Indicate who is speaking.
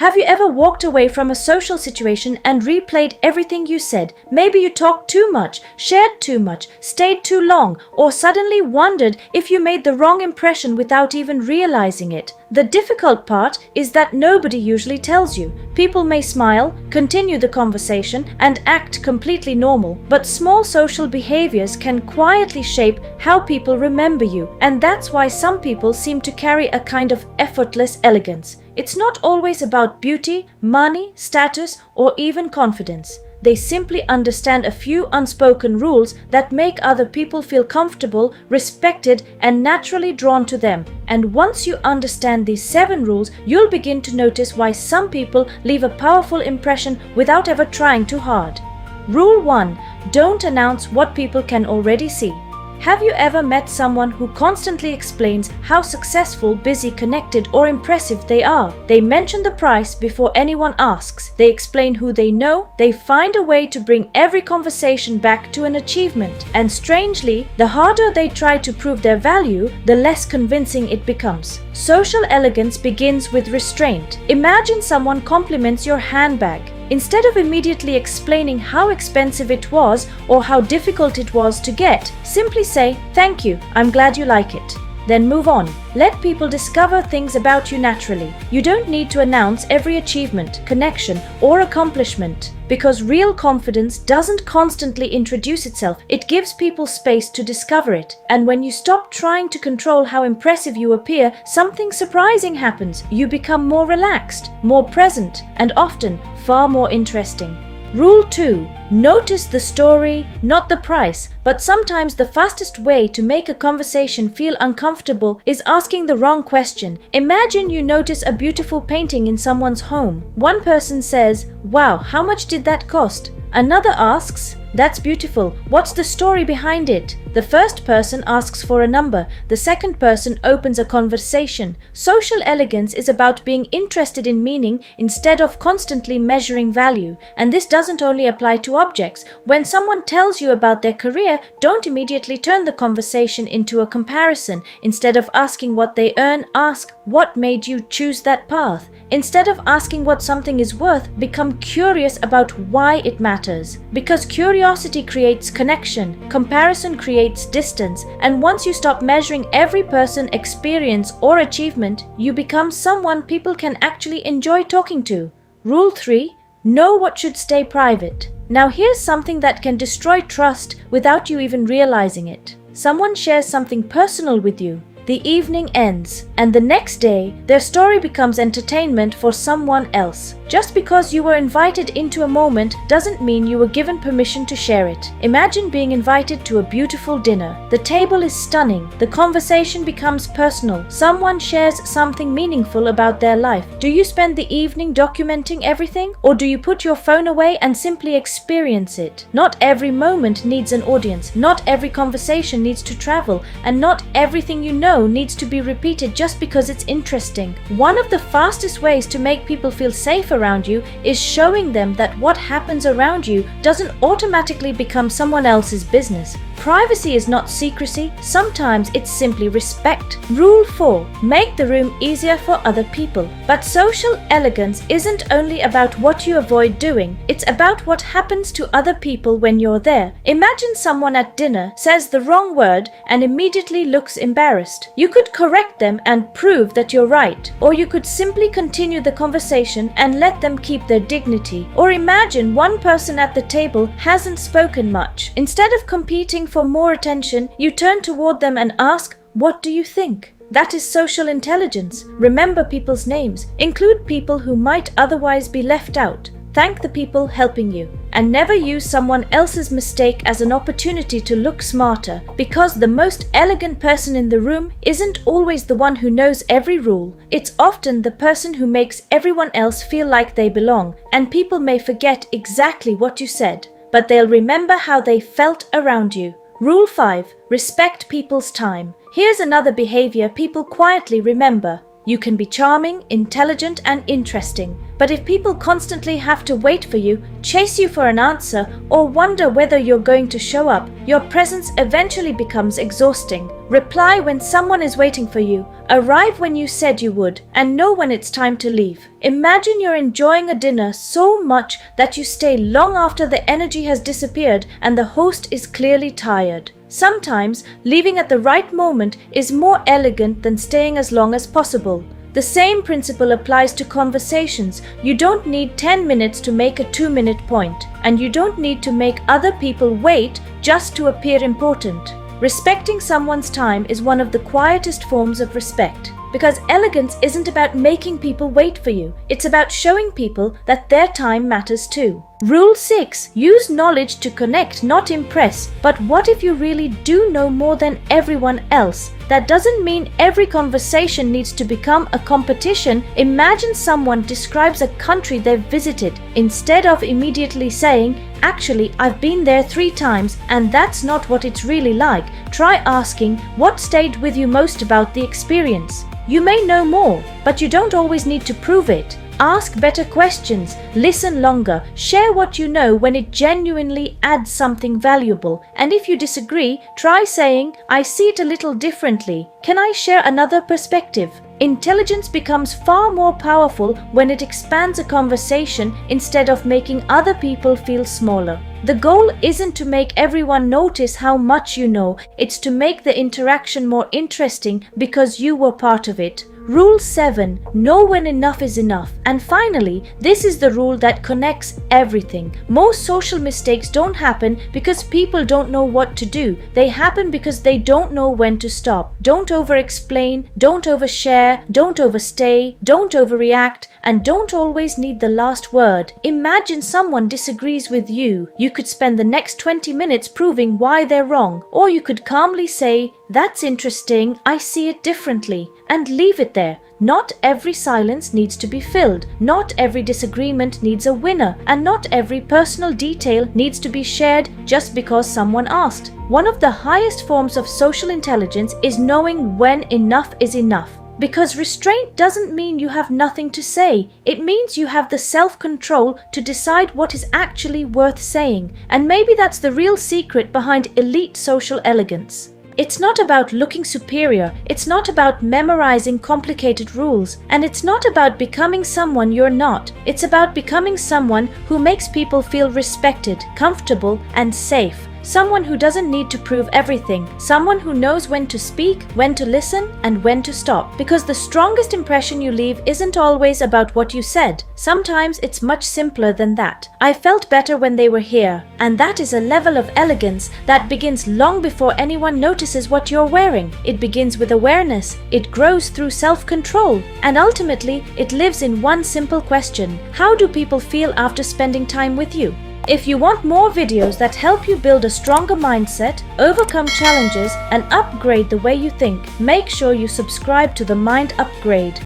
Speaker 1: Have you ever walked away from a social situation and replayed everything you said? Maybe you talked too much, shared too much, stayed too long, or suddenly wondered if you made the wrong impression without even realizing it. The difficult part is that nobody usually tells you. People may smile, continue the conversation, and act completely normal, but small social behaviors can quietly shape how people remember you, and that's why some people seem to carry a kind of effortless elegance. It's not always about beauty, money, status, or even confidence. They simply understand a few unspoken rules that make other people feel comfortable, respected, and naturally drawn to them. And once you understand these 7 rules, you'll begin to notice why some people leave a powerful impression without ever trying too hard. Rule 1. Don't announce what people can already see. Have you ever met someone who constantly explains how successful, busy, connected, or impressive they are? They mention the price before anyone asks. They explain who they know. They find a way to bring every conversation back to an achievement. And strangely, the harder they try to prove their value, the less convincing it becomes. Social elegance begins with restraint. Imagine someone compliments your handbag. Instead of immediately explaining how expensive it was or how difficult it was to get, simply say, "Thank you, I'm glad you like it." Then move on. Let people discover things about you naturally. You don't need to announce every achievement, connection, or accomplishment, because real confidence doesn't constantly introduce itself. It gives people space to discover it. And when you stop trying to control how impressive you appear, something surprising happens. You become more relaxed, more present, and often far more interesting. Rule 2. Notice the story, not the price. But sometimes the fastest way to make a conversation feel uncomfortable is asking the wrong question. Imagine you notice a beautiful painting in someone's home. One person says, "Wow, how much did that cost?" Another asks, "That's beautiful. What's the story behind it?" The first person asks for a number. The second person opens a conversation. Social elegance is about being interested in meaning instead of constantly measuring value. And this doesn't only apply to objects. When someone tells you about their career, don't immediately turn the conversation into a comparison. Instead of asking what they earn, ask, "What made you choose that path?" Instead of asking what something is worth, become curious about why it matters. Because curiosity creates connection, comparison creates distance, and once you stop measuring every person, experience, or achievement, you become someone people can actually enjoy talking to. Rule 3. Know what should stay private. Now here's something that can destroy trust without you even realizing it. Someone shares something personal with you. The evening ends, and the next day, their story becomes entertainment for someone else. Just because you were invited into a moment doesn't mean you were given permission to share it. Imagine being invited to a beautiful dinner. The table is stunning. The conversation becomes personal. Someone shares something meaningful about their life. Do you spend the evening documenting everything, or do you put your phone away and simply experience it? Not every moment needs an audience. Not every conversation needs to travel, and not everything you know needs to be repeated just because it's interesting. One of the fastest ways to make people feel safe around you is showing them that what happens around you doesn't automatically become someone else's business. Privacy is not secrecy, sometimes it's simply respect. Rule 4. Make the room easier for other people. But social elegance isn't only about what you avoid doing, it's about what happens to other people when you're there. Imagine someone at dinner says the wrong word and immediately looks embarrassed. You could correct them and prove that you're right, or you could simply continue the conversation and let them keep their dignity. Or imagine one person at the table hasn't spoken much. Instead of competing for more attention, you turn toward them and ask, "What do you think?" That is social intelligence. Remember people's names. Include people who might otherwise be left out. Thank the people helping you. And never use someone else's mistake as an opportunity to look smarter, because the most elegant person in the room isn't always the one who knows every rule. It's often the person who makes everyone else feel like they belong. And people may forget exactly what you said, but they'll remember how they felt around you. Rule 5. Respect people's time. Here's another behavior people quietly remember. You can be charming, intelligent, and interesting. But if people constantly have to wait for you, chase you for an answer, or wonder whether you're going to show up, your presence eventually becomes exhausting. Reply when someone is waiting for you, arrive when you said you would, and know when it's time to leave. Imagine you're enjoying a dinner so much that you stay long after the energy has disappeared and the host is clearly tired. Sometimes, leaving at the right moment is more elegant than staying as long as possible. The same principle applies to conversations. You don't need 10 minutes to make a 2-minute point, and you don't need to make other people wait just to appear important. Respecting someone's time is one of the quietest forms of respect, because elegance isn't about making people wait for you. It's about showing people that their time matters too. Rule 6. Use knowledge to connect, not impress. But what if you really do know more than everyone else? That doesn't mean every conversation needs to become a competition. Imagine someone describes a country they've visited. Instead of immediately saying, "Actually, I've been there 3 times and that's not what it's really like," try asking, "What stayed with you most about the experience?" You may know more, but you don't always need to prove it. Ask better questions, listen longer, share what you know when it genuinely adds something valuable. And if you disagree, try saying, "I see it a little differently. Can I share another perspective?" Intelligence becomes far more powerful when it expands a conversation instead of making other people feel smaller. The goal isn't to make everyone notice how much you know, it's to make the interaction more interesting because you were part of it. Rule 7. Know when enough is enough. And finally, this is the rule that connects everything. Most social mistakes don't happen because people don't know what to do. They happen because they don't know when to stop. Don't over-explain, don't overshare, don't overstay, don't overreact, and don't always need the last word. Imagine someone disagrees with you. You could spend the next 20 minutes proving why they're wrong, or you could calmly say, "That's interesting, I see it differently," and leave it there. Not every silence needs to be filled, not every disagreement needs a winner, and not every personal detail needs to be shared just because someone asked. One of the highest forms of social intelligence is knowing when enough is enough. Because restraint doesn't mean you have nothing to say. It means you have the self-control to decide what is actually worth saying. And maybe that's the real secret behind elite social elegance. It's not about looking superior, it's not about memorizing complicated rules, and it's not about becoming someone you're not. It's about becoming someone who makes people feel respected, comfortable, and safe. Someone who doesn't need to prove everything. Someone who knows when to speak, when to listen, and when to stop. Because the strongest impression you leave isn't always about what you said. Sometimes it's much simpler than that. "I felt better when they were here." And that is a level of elegance that begins long before anyone notices what you're wearing. It begins with awareness. It grows through self-control. And ultimately, it lives in one simple question. How do people feel after spending time with you? If you want more videos that help you build a stronger mindset, overcome challenges, and upgrade the way you think, make sure you subscribe to the Mind Upgrade.